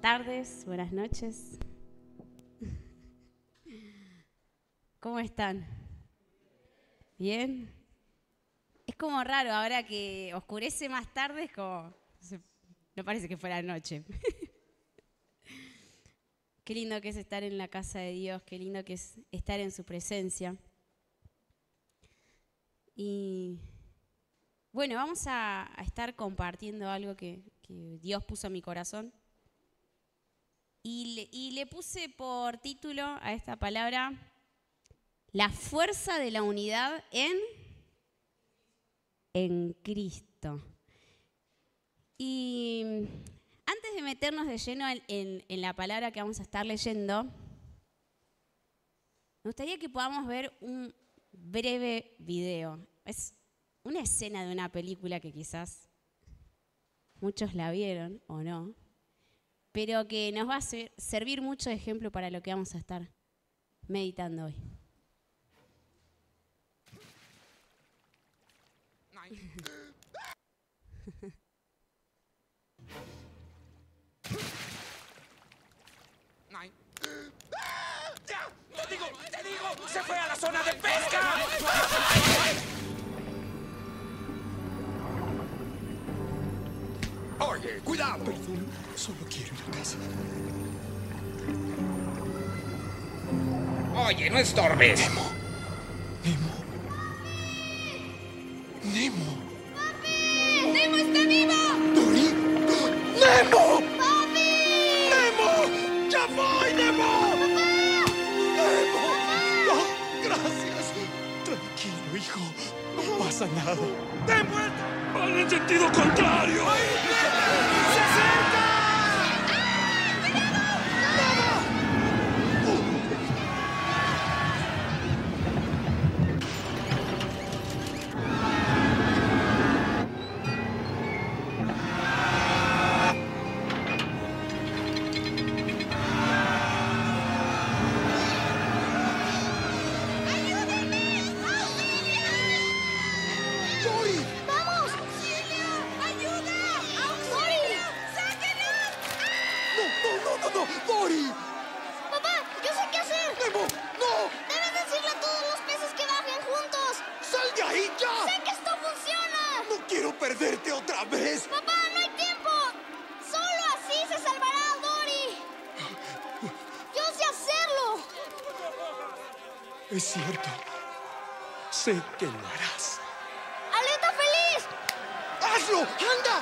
tardes, buenas noches. ¿Cómo están? ¿Bien? Es como raro ahora que oscurece más tarde, es como... No parece que fuera noche. Qué lindo que es estar en la casa de Dios, qué lindo que es estar en su presencia. Y bueno, vamos a estar compartiendo algo que Dios puso en mi corazón. Y le puse por título a esta palabra, la fuerza de la unidad en Cristo. Y antes de meternos de lleno en la palabra que vamos a estar leyendo, me gustaría que podamos ver un breve video. Es una escena de una película que quizás muchos la vieron o no, pero que nos va a servir mucho de ejemplo para lo que vamos a estar meditando hoy. ¡Ya! ¡Te digo! ¡Se fue a la zona de pesca! Oye, cuidado. Perdón, solo quiero ir a casa. Oye, no estorbes. Nemo. Nemo. ¡Papi! ¡Nemo está vivo! ¿Dory? ¡Nemo! ¡Papi! ¡Nemo! ¡Ya voy, Nemo! ¡Papá! ¡Nemo! Oh, gracias. Tranquilo, hijo. No pasa nada. ¡De vuelta! ¡Van en sentido contrario! ¡Se acerca! ¡Dory! ¡Vamos! ¡Auxilio! ¡Ayuda! ¡Auxilio! ¡Sáquenos! ¡No! ¡Dory! ¡Papá! ¡Yo sé qué hacer! ¡Nemo! ¡No! ¡Debes decirle a todos los peces que bajen juntos! ¡Sal de ahí ya! ¡Sé que esto funciona! ¡No quiero perderte otra vez! ¡Papá, no hay tiempo! ¡Solo así se salvará a Dory! ¡Yo sé hacerlo! Es cierto. Sé que lo harás. ¡Aleta feliz! ¡Hazlo! ¡Anda!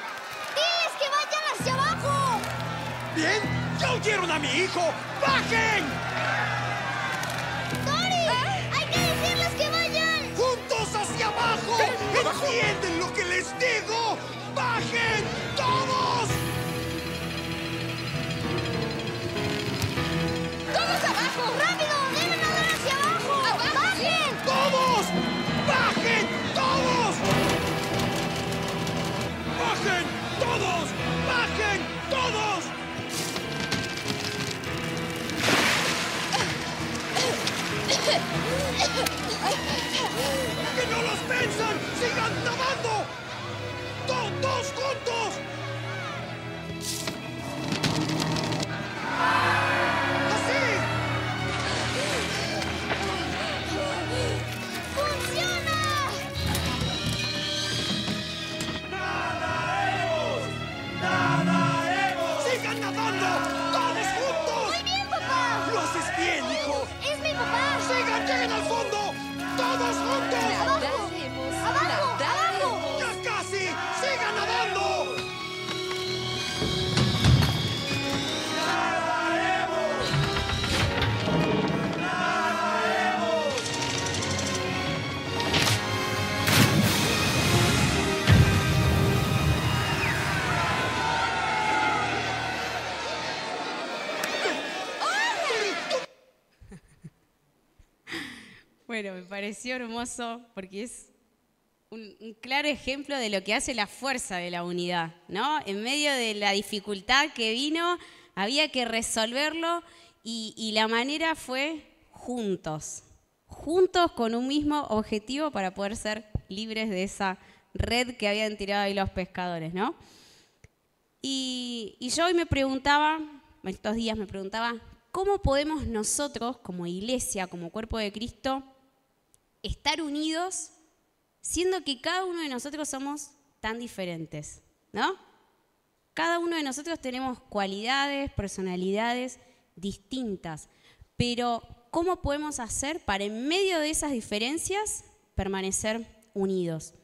¡Diles que vayan hacia abajo! ¿Bien? ¡Ya oyeron a mi hijo! ¡Bajen! ¡Dory! ¡Hay que decirles que vayan! ¡Juntos hacia abajo! ¿Entienden lo que les digo? ¡Bajen todos! ¡Todos abajo! ¡Rápido! ¡Deben nadar hacia abajo! ¡Bajen! ¡Todos! ¡Bajen todos! ¡Bajen todos! ¡Bajen todos! ¡Que no los piensan! ¡Sigan nadando! ¡Todos juntos! ¡Así! ¡Funciona! ¡Sigan nadando! ¡Todos juntos! ¡Muy bien, papá! ¡Lo haces bien, hijo! ¡Es mi papá! ¡Sigan, lleguen al fondo! ¡Todos juntos! ¡Abajo! ¡Abajo! ¡Abajo! ¡Ya casi! ¡Sigan nadando! Bueno, me pareció hermoso porque es un claro ejemplo de lo que hace la fuerza de la unidad, ¿no? En medio de la dificultad que vino, había que resolverlo y la manera fue juntos con un mismo objetivo para poder ser libres de esa red que habían tirado ahí los pescadores, ¿no? Y yo hoy me preguntaba estos días me preguntaba, ¿cómo podemos nosotros, como iglesia, como cuerpo de Cristo, estar unidos, siendo que cada uno de nosotros somos tan diferentes, ¿no? Cada uno de nosotros tenemos cualidades, personalidades distintas, pero ¿cómo podemos hacer para en medio de esas diferencias permanecer unidos?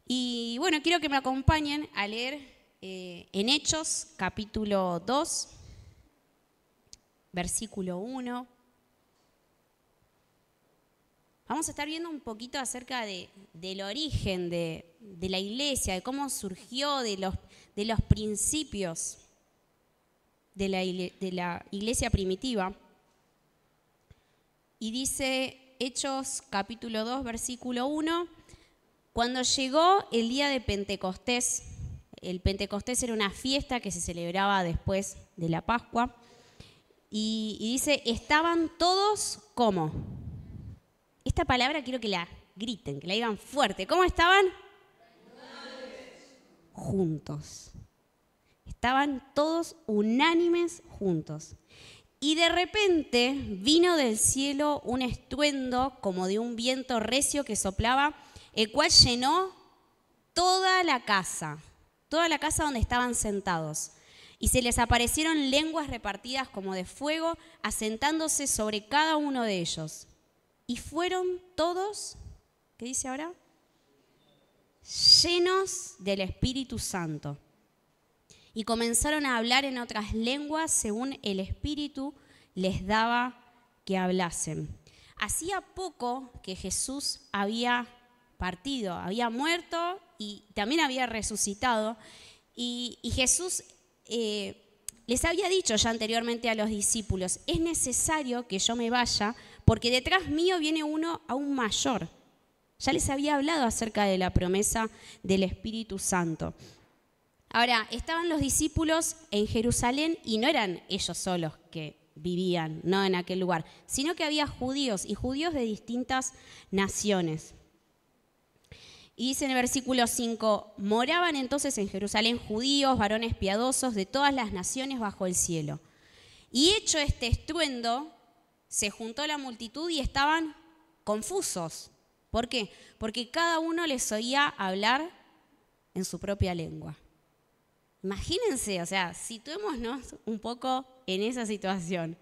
Y bueno, quiero que me acompañen a leer en Hechos, capítulo 2, versículo 1. Vamos a estar viendo un poquito acerca del origen de la iglesia, de cómo surgió, de los principios de la iglesia primitiva. Y dice Hechos capítulo 2, versículo 1, cuando llegó el día de Pentecostés, el Pentecostés era una fiesta que se celebraba después de la Pascua, y dice, estaban todos ¿cómo? Esta palabra quiero que la griten, que la digan fuerte. ¿Cómo estaban? Juntos. Estaban todos unánimes juntos. Y de repente vino del cielo un estruendo como de un viento recio que soplaba, el cual llenó toda la casa donde estaban sentados. Y se les aparecieron lenguas repartidas como de fuego, asentándose sobre cada uno de ellos. Y fueron todos, ¿qué dice ahora? Llenos del Espíritu Santo. Y comenzaron a hablar en otras lenguas según el Espíritu les daba que hablasen. Hacía poco que Jesús había partido, había muerto y también había resucitado. Y Jesús les había dicho ya anteriormente a los discípulos, es necesario que yo me vaya porque detrás mío viene uno aún mayor. Ya les había hablado acerca de la promesa del Espíritu Santo. Ahora, estaban los discípulos en Jerusalén y no eran ellos solos que vivían, no en aquel lugar, sino que había judíos y judíos de distintas naciones. Y dice en el versículo 5, moraban entonces en Jerusalén judíos, varones piadosos de todas las naciones bajo el cielo. Y hecho este estruendo, se juntó la multitud y estaban confusos. ¿Por qué? Porque cada uno les oía hablar en su propia lengua. Imagínense, o sea, situémonos un poco en esa situación.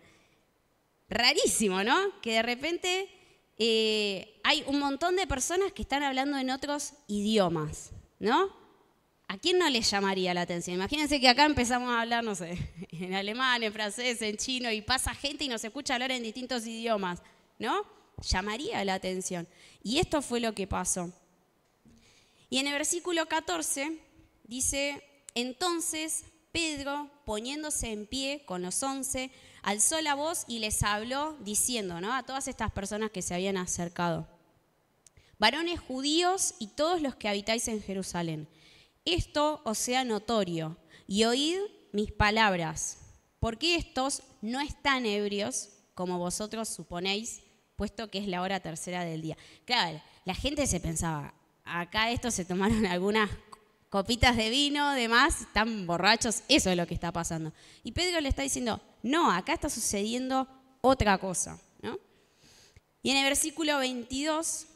Rarísimo, ¿no? Que de repente hay un montón de personas que están hablando en otros idiomas, ¿no? ¿A quién no les llamaría la atención? Imagínense que acá empezamos a hablar, no sé, en alemán, en francés, en chino, y pasa gente y nos escucha hablar en distintos idiomas, ¿no? Llamaría la atención. Y esto fue lo que pasó. Y en el versículo 14 dice, entonces Pedro, poniéndose en pie con los 11, alzó la voz y les habló diciendo, ¿no?, a todas estas personas que se habían acercado, varones judíos y todos los que habitáis en Jerusalén, esto os sea notorio y oíd mis palabras, porque estos no están ebrios como vosotros suponéis, puesto que es la hora tercera del día. Claro, la gente se pensaba, acá estos se tomaron algunas copitas de vino, demás, están borrachos, eso es lo que está pasando. Y Pedro le está diciendo, no, acá está sucediendo otra cosa, ¿no? Y en el versículo 22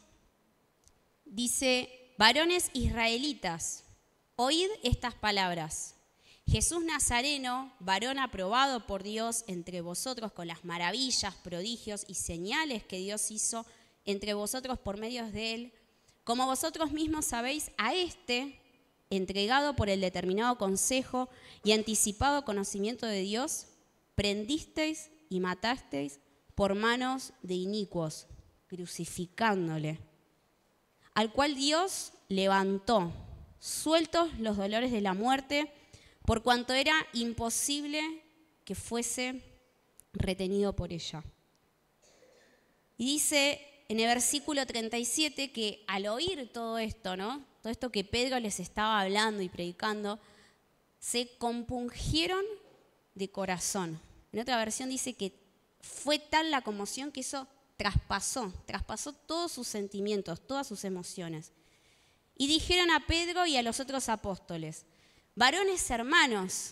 dice, varones israelitas, oíd estas palabras. Jesús Nazareno, varón aprobado por Dios entre vosotros con las maravillas, prodigios y señales que Dios hizo entre vosotros por medio de él, como vosotros mismos sabéis, a este, entregado por el determinado consejo y anticipado conocimiento de Dios, prendisteis y matasteis por manos de inicuos, crucificándole, al cual Dios levantó, sueltos los dolores de la muerte, por cuanto era imposible que fuese retenido por ella. Y dice en el versículo 37 que al oír todo esto, ¿no?, todo esto que Pedro les estaba hablando y predicando, se compungieron de corazón. En otra versión dice que fue tal la conmoción que eso traspasó todos sus sentimientos, todas sus emociones. Y dijeron a Pedro y a los otros apóstoles, varones hermanos,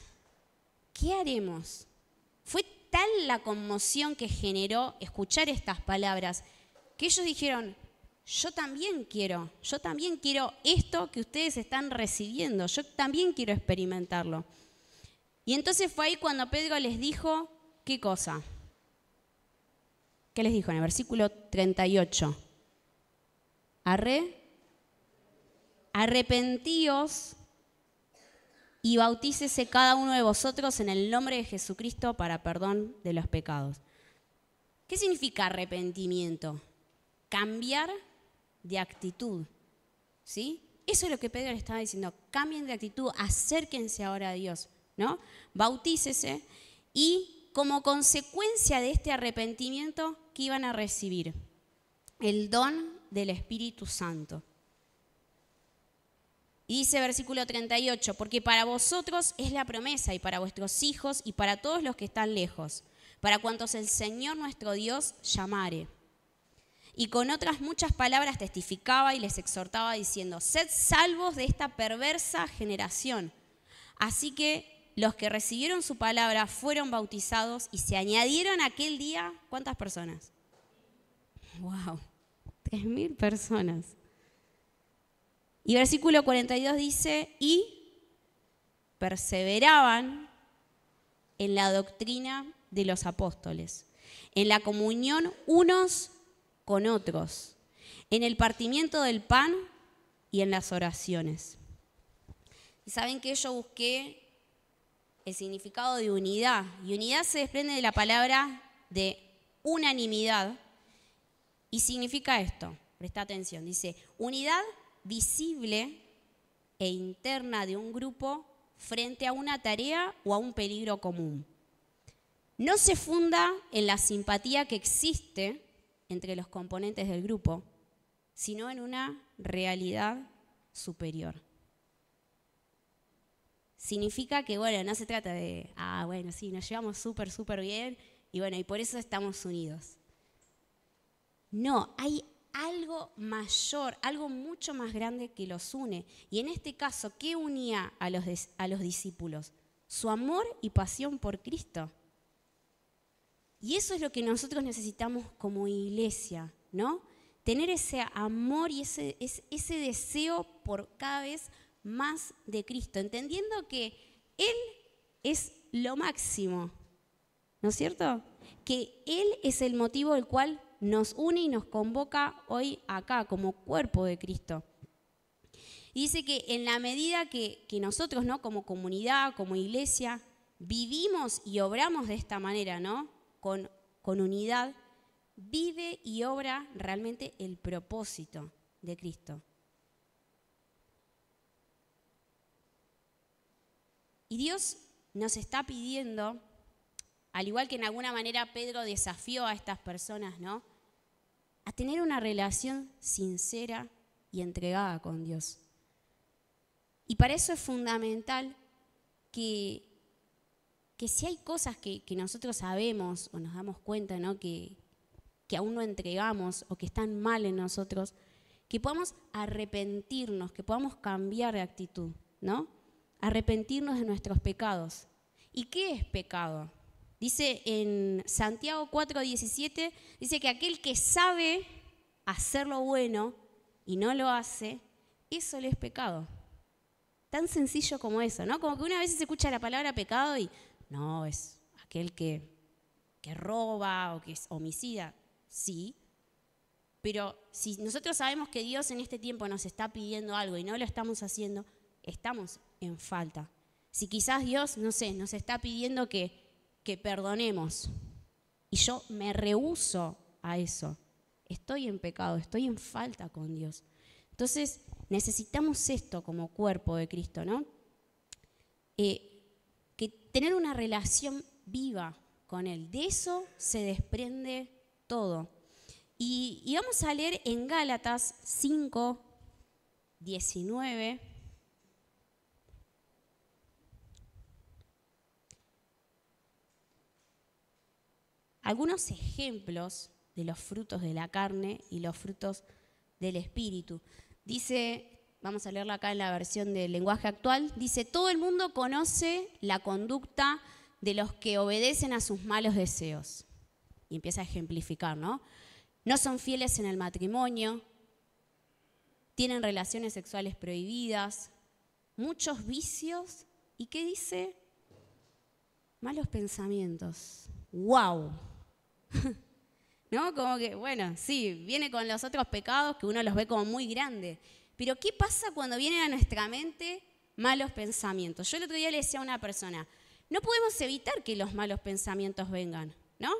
¿qué haremos? Fue tal la conmoción que generó escuchar estas palabras, que ellos dijeron, yo también quiero esto que ustedes están recibiendo, yo también quiero experimentarlo. Y entonces fue ahí cuando Pedro les dijo, ¿qué cosa? ¿Qué les dijo en el versículo 38? Arrepentíos y bautícese cada uno de vosotros en el nombre de Jesucristo para perdón de los pecados. ¿Qué significa arrepentimiento? Cambiar de actitud, ¿sí? Eso es lo que Pedro le estaba diciendo, cambien de actitud, acérquense ahora a Dios, ¿no? Bautícese y como consecuencia de este arrepentimiento, ¿qué iban a recibir? El don del Espíritu Santo. Y dice versículo 38, porque para vosotros es la promesa y para vuestros hijos y para todos los que están lejos, para cuantos el Señor nuestro Dios llamare. Y con otras muchas palabras testificaba y les exhortaba diciendo, sed salvos de esta perversa generación. Así que los que recibieron su palabra fueron bautizados y se añadieron aquel día, ¿cuántas personas? ¡Wow! 3.000 personas. Y versículo 42 dice, y perseveraban en la doctrina de los apóstoles, en la comunión unos con otros, en el partimiento del pan y en las oraciones. Y saben que yo busqué el significado de unidad, y unidad se desprende de la palabra de unanimidad, y significa esto, presta atención, dice, unidad visible e interna de un grupo frente a una tarea o a un peligro común. No se funda en la simpatía que existe entre los componentes del grupo, sino en una realidad superior. Significa que, bueno, no se trata de, bueno, sí, nos llevamos súper bien y bueno, y por eso estamos unidos. No, hay algo mayor, algo mucho más grande que los une. Y en este caso, ¿qué unía a los discípulos? Su amor y pasión por Cristo. Y eso es lo que nosotros necesitamos como iglesia, ¿no? Tener ese amor y ese deseo por cada vez más de Cristo, entendiendo que Él es lo máximo, ¿no es cierto? Que Él es el motivo del cual nos une y nos convoca hoy acá como cuerpo de Cristo. Y dice que en la medida que nosotros, ¿no? Como comunidad, como iglesia, vivimos y obramos de esta manera, ¿no? Con unidad, vive y obra realmente el propósito de Cristo. Y Dios nos está pidiendo, al igual que en alguna manera Pedro desafió a estas personas, ¿no? A tener una relación sincera y entregada con Dios. Y para eso es fundamental que si hay cosas que nosotros sabemos o nos damos cuenta, ¿no? que aún no entregamos o que están mal en nosotros, que podamos arrepentirnos, que podamos cambiar de actitud, ¿no? Arrepentirnos de nuestros pecados. ¿Y qué es pecado? Dice en Santiago 4:17, dice que aquel que sabe hacer lo bueno y no lo hace, eso le es pecado. Tan sencillo como eso, ¿no? Como que una vez se escucha la palabra pecado y no, es aquel que roba o que es homicida. Sí, pero si nosotros sabemos que Dios en este tiempo nos está pidiendo algo y no lo estamos haciendo, estamos en falta. Si quizás Dios, no sé, nos está pidiendo que perdonemos y yo me rehúso a eso, estoy en pecado, estoy en falta con Dios. Entonces necesitamos esto como cuerpo de Cristo, ¿no? Que tener una relación viva con Él, de eso se desprende todo. Y vamos a leer en Gálatas 5:19. Algunos ejemplos de los frutos de la carne y los frutos del Espíritu. Dice, vamos a leerla acá en la versión del lenguaje actual, dice, todo el mundo conoce la conducta de los que obedecen a sus malos deseos. Y empieza a ejemplificar, ¿no? No son fieles en el matrimonio, tienen relaciones sexuales prohibidas, muchos vicios. ¿Y qué dice? Malos pensamientos. ¡Wow! ¿No? Como que, bueno, sí, viene con los otros pecados que uno los ve como muy grandes. Pero ¿qué pasa cuando vienen a nuestra mente malos pensamientos? Yo el otro día le decía a una persona, no podemos evitar que los malos pensamientos vengan, ¿no?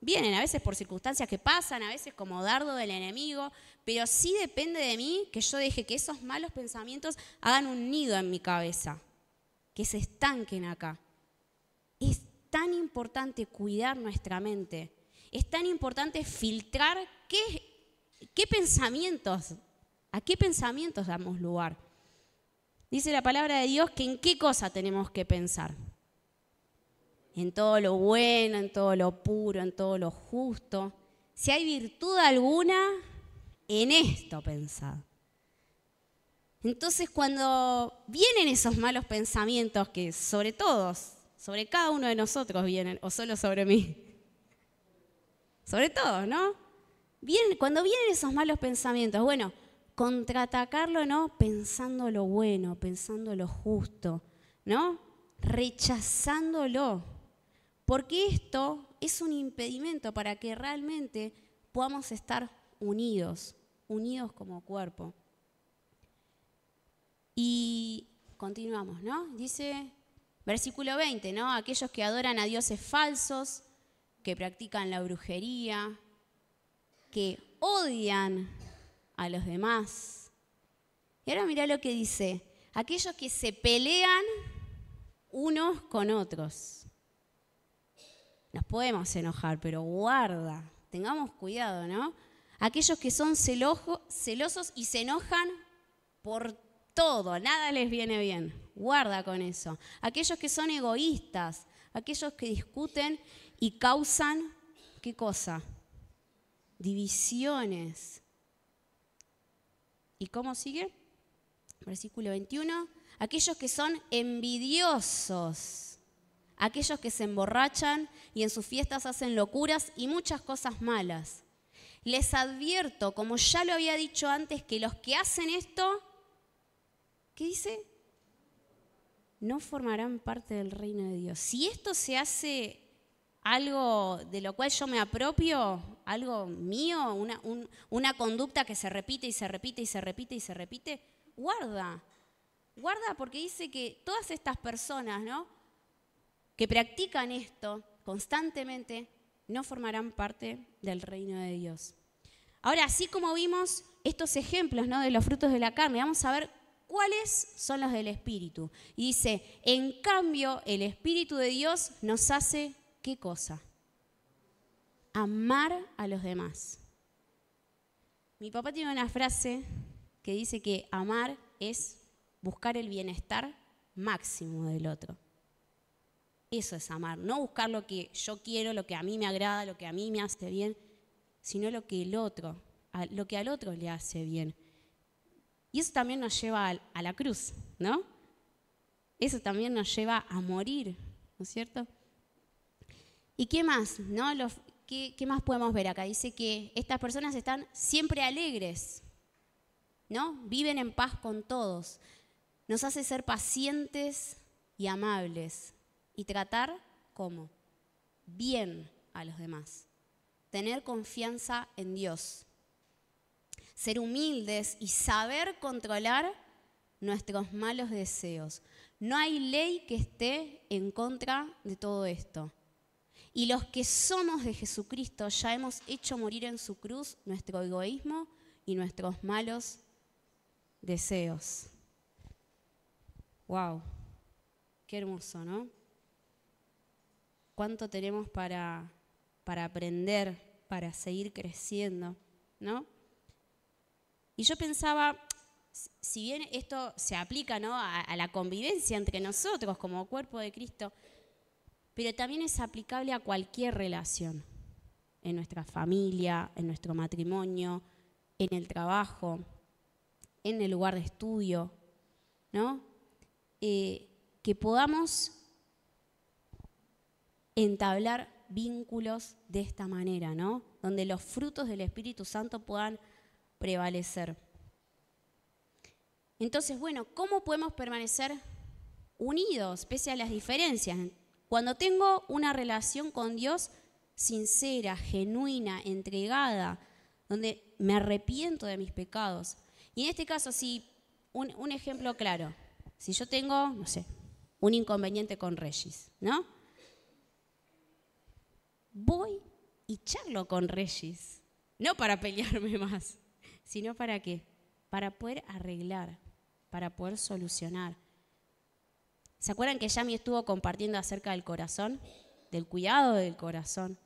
Vienen a veces por circunstancias que pasan, a veces como dardo del enemigo, pero sí depende de mí que yo deje que esos malos pensamientos hagan un nido en mi cabeza, que se estanquen acá. Es tan importante cuidar nuestra mente, es tan importante filtrar qué pensamientos, a qué pensamientos damos lugar. Dice la palabra de Dios que en qué cosa tenemos que pensar. En todo lo bueno, en todo lo puro, en todo lo justo. Si hay virtud alguna, en esto pensad. Entonces cuando vienen esos malos pensamientos que sobre todos, sobre cada uno de nosotros vienen, o solo sobre mí, sobre todos, ¿no? Cuando vienen esos malos pensamientos, bueno, contraatacarlo, ¿no? Pensando lo bueno, pensando lo justo, ¿no? Rechazándolo. Porque esto es un impedimento para que realmente podamos estar unidos como cuerpo. Y continuamos, ¿no? Dice, versículo 20, ¿no? Aquellos que adoran a dioses falsos, que practican la brujería, que odian a los demás. Y ahora mirá lo que dice, aquellos que se pelean unos con otros. Nos podemos enojar, pero guarda, tengamos cuidado, ¿no? Aquellos que son celosos y se enojan por todo, nada les viene bien. Guarda con eso. Aquellos que son egoístas, aquellos que discuten y causan, ¿qué cosa? Divisiones. ¿Y cómo sigue? Versículo 21. Aquellos que son envidiosos. Aquellos que se emborrachan y en sus fiestas hacen locuras y muchas cosas malas. Les advierto, como ya lo había dicho antes, que los que hacen esto, ¿qué dice? No formarán parte del reino de Dios. Si esto se hace algo de lo cual yo me apropio, algo mío, una conducta que se repite y se repite y se repite y se repite, guarda. Guarda porque dice que todas estas personas, ¿no?, que practican esto constantemente, no formarán parte del reino de Dios. Ahora, así como vimos estos ejemplos, ¿no?, de los frutos de la carne, vamos a ver cuáles son los del Espíritu. Y dice, en cambio, el Espíritu de Dios nos hace, ¿qué cosa? Amar a los demás. Mi papá tiene una frase que dice que amar es buscar el bienestar máximo del otro. Eso es amar, no buscar lo que yo quiero, lo que a mí me agrada, lo que a mí me hace bien, sino lo que lo que al otro le hace bien. Y eso también nos lleva a la cruz, ¿no? Eso también nos lleva a morir, ¿no es cierto? ¿Y qué más? ¿No? ¿Qué más podemos ver acá? Dice que estas personas están siempre alegres, ¿no? Viven en paz con todos. Nos hace ser pacientes y amables. Y tratar, ¿cómo? Bien a los demás. Tener confianza en Dios. Ser humildes y saber controlar nuestros malos deseos. No hay ley que esté en contra de todo esto. Y los que somos de Jesucristo ya hemos hecho morir en su cruz nuestro egoísmo y nuestros malos deseos. ¡Wow! Qué hermoso, ¿no? ¿Cuánto tenemos para aprender, para seguir creciendo, ¿no? Y yo pensaba, si bien esto se aplica, ¿no?, a la convivencia entre nosotros como cuerpo de Cristo, pero también es aplicable a cualquier relación, en nuestra familia, en nuestro matrimonio, en el trabajo, en el lugar de estudio, ¿no? Que podamos entablar vínculos de esta manera, ¿no? Donde los frutos del Espíritu Santo puedan prevalecer. Entonces, bueno, ¿cómo podemos permanecer unidos pese a las diferencias? Cuando tengo una relación con Dios sincera, genuina, entregada, donde me arrepiento de mis pecados. Y en este caso, si un ejemplo claro, si yo tengo, no sé, un inconveniente con Regis, ¿no? Voy y charlo con Regis, no para pelearme más, sino para qué, para poder arreglar, para poder solucionar. ¿Se acuerdan que Yami estuvo compartiendo acerca del corazón, del cuidado del corazón?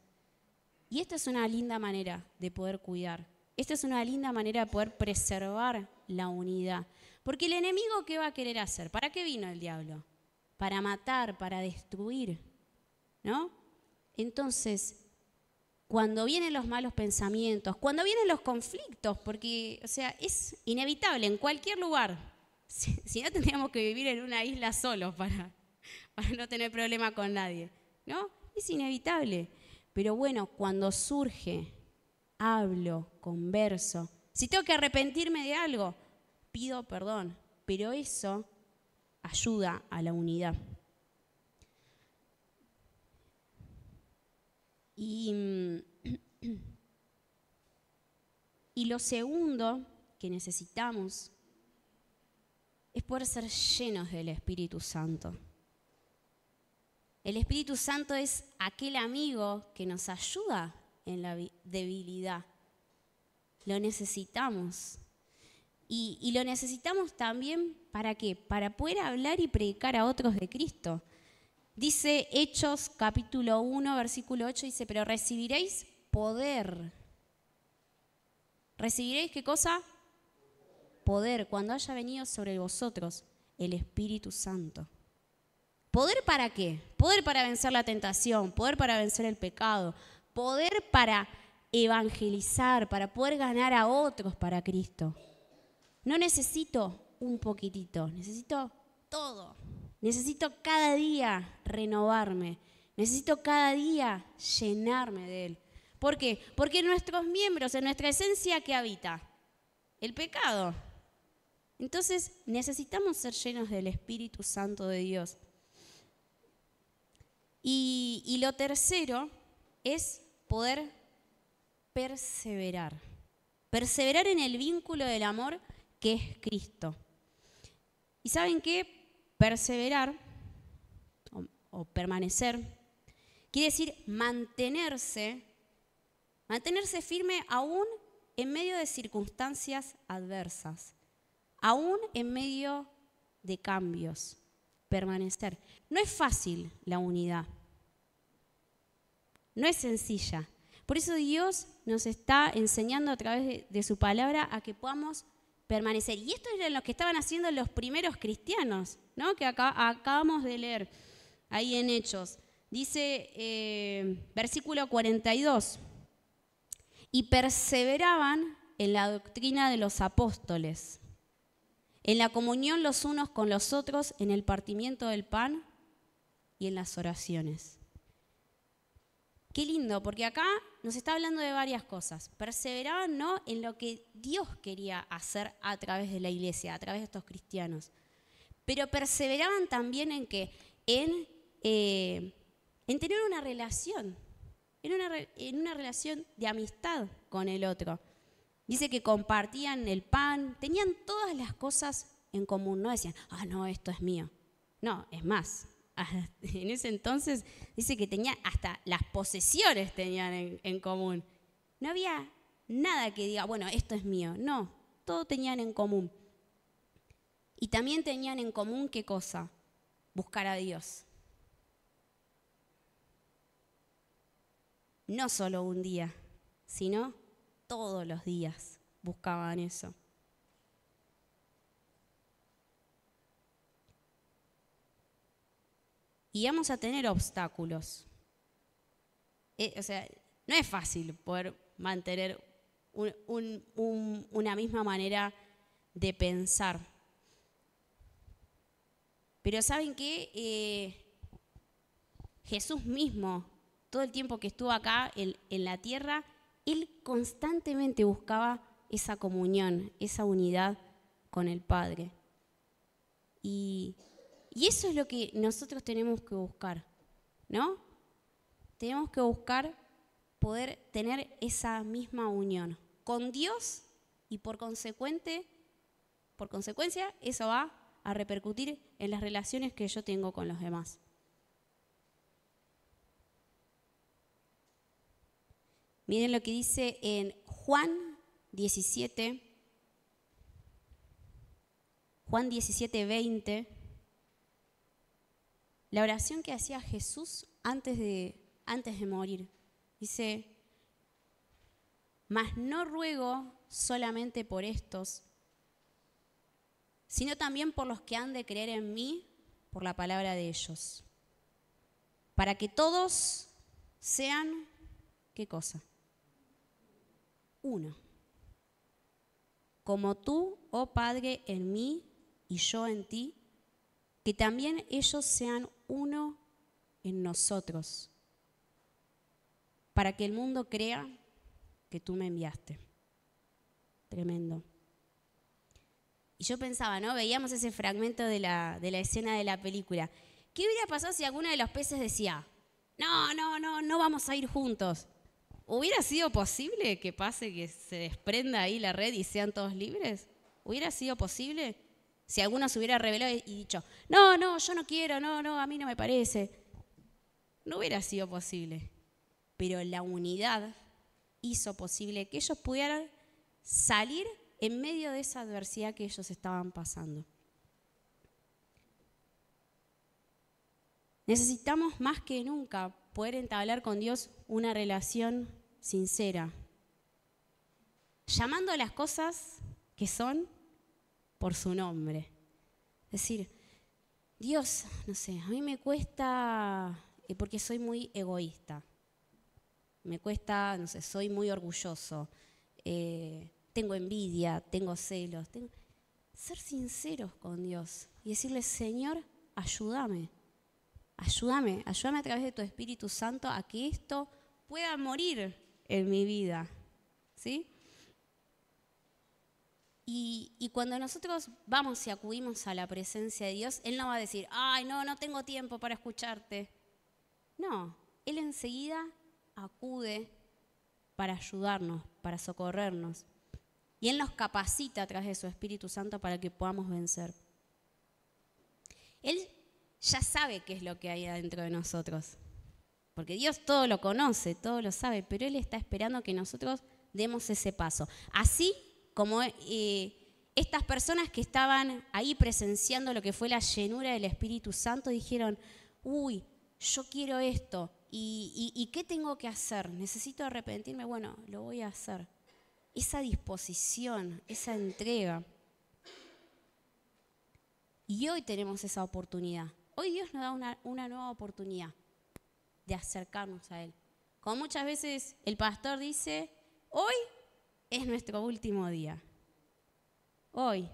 Y esta es una linda manera de poder cuidar. Esta es una linda manera de poder preservar la unidad. Porque el enemigo, ¿qué va a querer hacer? ¿Para qué vino el diablo? Para matar, para destruir, ¿no? Entonces, cuando vienen los malos pensamientos, cuando vienen los conflictos, porque, o sea, es inevitable en cualquier lugar. Si no, tendríamos que vivir en una isla solos para no tener problema con nadie, ¿no? Es inevitable. Pero bueno, cuando surge, hablo, converso. Si tengo que arrepentirme de algo, pido perdón. Pero eso ayuda a la unidad. Y lo segundo que necesitamos es poder ser llenos del Espíritu Santo. El Espíritu Santo es aquel amigo que nos ayuda en la debilidad. Lo necesitamos. Y lo necesitamos también, ¿para qué? Para poder hablar y predicar a otros de Cristo. Dice Hechos capítulo 1, versículo 8, dice, pero recibiréis poder. ¿Recibiréis qué cosa? Poder, cuando haya venido sobre vosotros el Espíritu Santo. ¿Poder para qué? Poder para vencer la tentación, poder para vencer el pecado, poder para evangelizar, para poder ganar a otros para Cristo. No necesito un poquitito, necesito todo. Necesito cada día renovarme, necesito cada día llenarme de Él. ¿Por qué? Porque en nuestros miembros, en nuestra esencia, ¿qué habita? El pecado. Entonces necesitamos ser llenos del Espíritu Santo de Dios. Y lo tercero es poder perseverar. Perseverar en el vínculo del amor que es Cristo. ¿Y saben qué? Perseverar o permanecer quiere decir mantenerse firme aún en medio de circunstancias adversas, aún en medio de cambios. Permanecer. No es fácil la unidad, no es sencilla. Por eso Dios nos está enseñando a través de su palabra a que podamos permanecer. Y esto era lo que estaban haciendo los primeros cristianos, ¿no? Que acabamos de leer ahí en Hechos. Dice versículo 42, y perseveraban en la doctrina de los apóstoles, en la comunión los unos con los otros, en el partimiento del pan y en las oraciones. Qué lindo, porque acá nos está hablando de varias cosas. Perseveraban, ¿no?, en lo que Dios quería hacer a través de la iglesia, a través de estos cristianos. Pero perseveraban también en que en tener una relación, en una relación de amistad con el otro. Dice que compartían el pan, tenían todas las cosas en común. No decían, no, esto es mío. No, es más. En ese entonces dice que tenía hasta las posesiones tenían en común. No había nada que diga, bueno, esto es mío. No, todo tenían en común. Y también tenían en común, ¿qué cosa? Buscar a Dios. No solo un día, sino todos los días buscaban eso. Y vamos a tener obstáculos. O sea, no es fácil poder mantener una misma manera de pensar. Pero ¿saben qué? Jesús mismo, todo el tiempo que estuvo acá en la tierra, Él constantemente buscaba esa comunión, esa unidad con el Padre. Y eso es lo que nosotros tenemos que buscar, ¿no? Tenemos que buscar poder tener esa misma unión con Dios y por consecuencia eso va a repercutir en las relaciones que yo tengo con los demás. Miren lo que dice en Juan 17:20, la oración que hacía Jesús antes de morir. Dice, mas no ruego solamente por estos, sino también por los que han de creer en mí por la palabra de ellos, para que todos sean, ¿qué cosa? Uno. Como tú, oh Padre, en mí y yo en ti, que también ellos sean uno en nosotros, para que el mundo crea que tú me enviaste. Tremendo. Y yo pensaba, ¿no? Veíamos ese fragmento de la escena de la película. ¿Qué hubiera pasado si alguno de los peces decía, no vamos a ir juntos? ¿Hubiera sido posible que pase que se desprenda ahí la red y sean todos libres? ¿Hubiera sido posible? Si alguno se hubiera rebelado y dicho, no, yo no quiero, no, a mí no me parece. No hubiera sido posible. Pero la unidad hizo posible que ellos pudieran salir en medio de esa adversidad que ellos estaban pasando. Necesitamos más que nunca poder entablar con Dios una relación sincera, llamando a las cosas que son por su nombre. Es decir, Dios, no sé, a mí me cuesta, porque soy muy egoísta, me cuesta, no sé, soy muy orgulloso, tengo envidia, tengo celos. Ser sinceros con Dios y decirle, Señor, ayúdame a través de tu Espíritu Santo a que esto pueda morir en mi vida, ¿sí? Y cuando nosotros vamos y acudimos a la presencia de Dios, Él no va a decir, no tengo tiempo para escucharte. No, Él enseguida acude para ayudarnos, para socorrernos. Y Él nos capacita a través de su Espíritu Santo para que podamos vencer. Él ya sabe qué es lo que hay adentro de nosotros. Porque Dios todo lo conoce, todo lo sabe, pero Él está esperando que nosotros demos ese paso. Así como estas personas que estaban ahí presenciando lo que fue la llenura del Espíritu Santo dijeron, yo quiero esto, ¿y qué tengo que hacer? ¿Necesito arrepentirme? Bueno, lo voy a hacer. Esa disposición, esa entrega. Y hoy tenemos esa oportunidad. Hoy Dios nos da una nueva oportunidad de acercarnos a Él. Como muchas veces el pastor dice, hoy es nuestro último día. Hoy.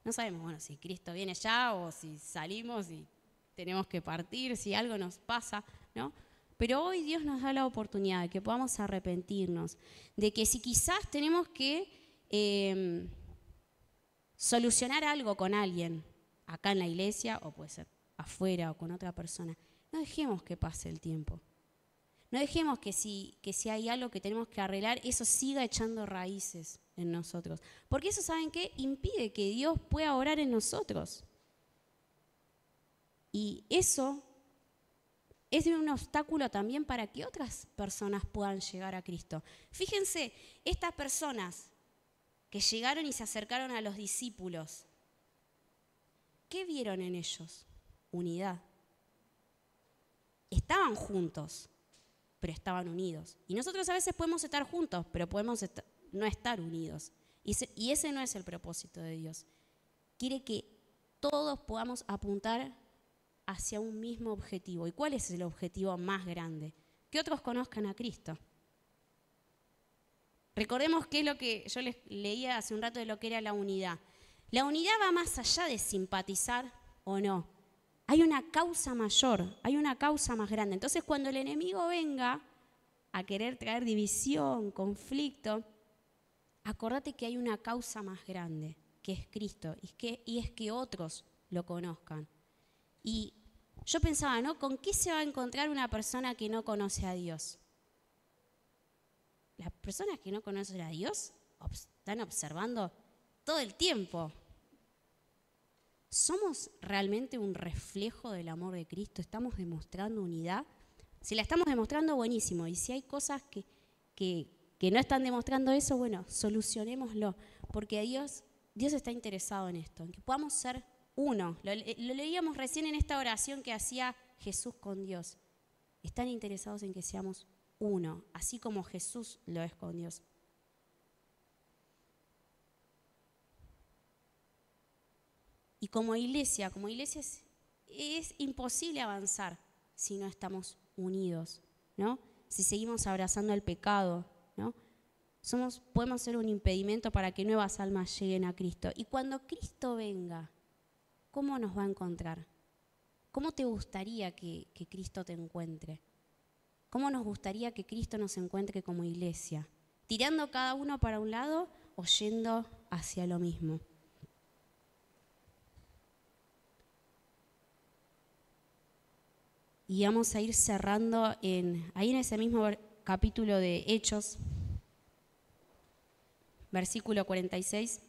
No sabemos, si Cristo viene ya o si salimos y tenemos que partir, si algo nos pasa, ¿no? Pero hoy Dios nos da la oportunidad de que podamos arrepentirnos, de que si quizás tenemos que solucionar algo con alguien, acá en la iglesia o puede ser afuera o con otra persona, no dejemos que pase el tiempo. No dejemos que si hay algo que tenemos que arreglar, eso siga echando raíces en nosotros. Porque eso, ¿saben qué? Impide que Dios pueda orar en nosotros. Y eso es un obstáculo también para que otras personas puedan llegar a Cristo. Fíjense, estas personas que llegaron y se acercaron a los discípulos, ¿qué vieron en ellos? Unidad. Estaban juntos, pero estaban unidos. Y nosotros a veces podemos estar juntos, pero podemos no estar unidos. Y ese no es el propósito de Dios. Quiere que todos podamos apuntar hacia un mismo objetivo. ¿Y cuál es el objetivo más grande? Que otros conozcan a Cristo. Recordemos qué es lo que yo les leía hace un rato de lo que era la unidad. La unidad va más allá de simpatizar o no. Hay una causa mayor, hay una causa más grande. Entonces, cuando el enemigo venga a querer traer división, conflicto, acordate que hay una causa más grande, que es Cristo, y es que otros lo conozcan. Y yo pensaba, ¿no? ¿Con qué se va a encontrar una persona que no conoce a Dios? Las personas que no conocen a Dios están observando todo el tiempo. ¿Somos realmente un reflejo del amor de Cristo? ¿Estamos demostrando unidad? Si la estamos demostrando, buenísimo. Y si hay cosas que no están demostrando eso, bueno, solucionémoslo. Porque Dios está interesado en esto, en que podamos ser uno. Lo leíamos recién en esta oración que hacía Jesús con Dios. Están interesados en que seamos uno, así como Jesús lo es con Dios. Y como iglesia es imposible avanzar si no estamos unidos, ¿no? Si seguimos abrazando el pecado, ¿no? Podemos ser un impedimento para que nuevas almas lleguen a Cristo. Y cuando Cristo venga, ¿cómo nos va a encontrar? ¿Cómo te gustaría que Cristo te encuentre? ¿Cómo nos gustaría que Cristo nos encuentre como iglesia? ¿Tirando cada uno para un lado o yendo hacia lo mismo? Y vamos a ir cerrando ahí en ese mismo capítulo de Hechos, versículo 46.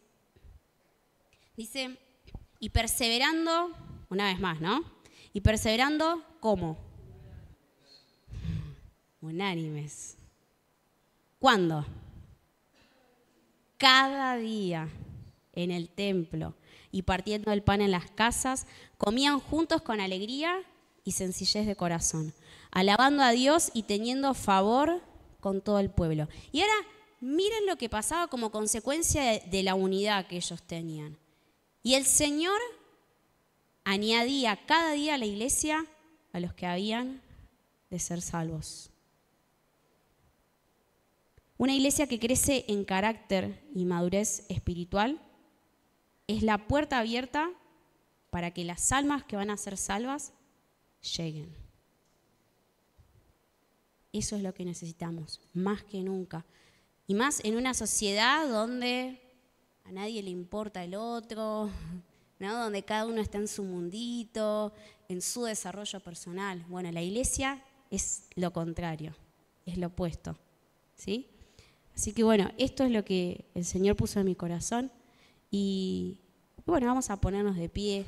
Dice, y perseverando, una vez más, ¿no? Y perseverando, ¿cómo? Unánimes. ¿Cuándo? Cada día en el templo y partiendo el pan en las casas, comían juntos con alegría y sencillez de corazón, alabando a Dios y teniendo favor con todo el pueblo. Y ahora miren lo que pasaba como consecuencia de la unidad que ellos tenían. Y el Señor añadía cada día a la iglesia a los que habían de ser salvos. Una iglesia que crece en carácter y madurez espiritual es la puerta abierta para que las almas que van a ser salvas lleguen. Eso es lo que necesitamos, más que nunca. Y más en una sociedad donde a nadie le importa el otro, ¿no? Donde cada uno está en su mundito, en su desarrollo personal. Bueno, la iglesia es lo contrario, es lo opuesto, ¿sí? Así que bueno, esto es lo que el Señor puso en mi corazón. Y bueno, vamos a ponernos de pie.